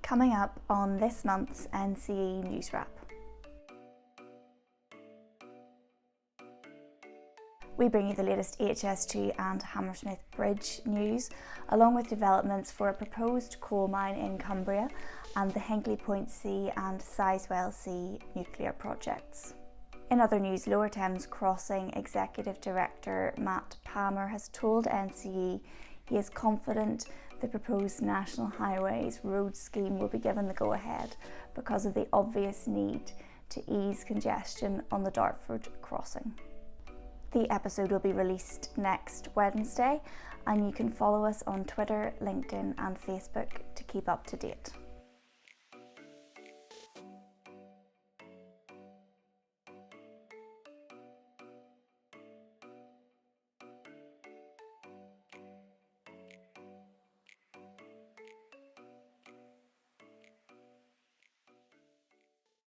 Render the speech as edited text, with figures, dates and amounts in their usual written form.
Coming up on this month's NCE News Wrap. We bring you the latest HS2 and Hammersmith bridge news, along with developments for a proposed coal mine in Cumbria and the Hinkley C and Sizewell C nuclear projects. In other news, Lower Thames Crossing Executive Director Matt Palmer has told NCE he is confident the proposed National Highways road scheme will be given the go-ahead because of the obvious need to ease congestion on the Dartford crossing. The episode will be released next Wednesday, and you can follow us on Twitter, LinkedIn and Facebook to keep up to date.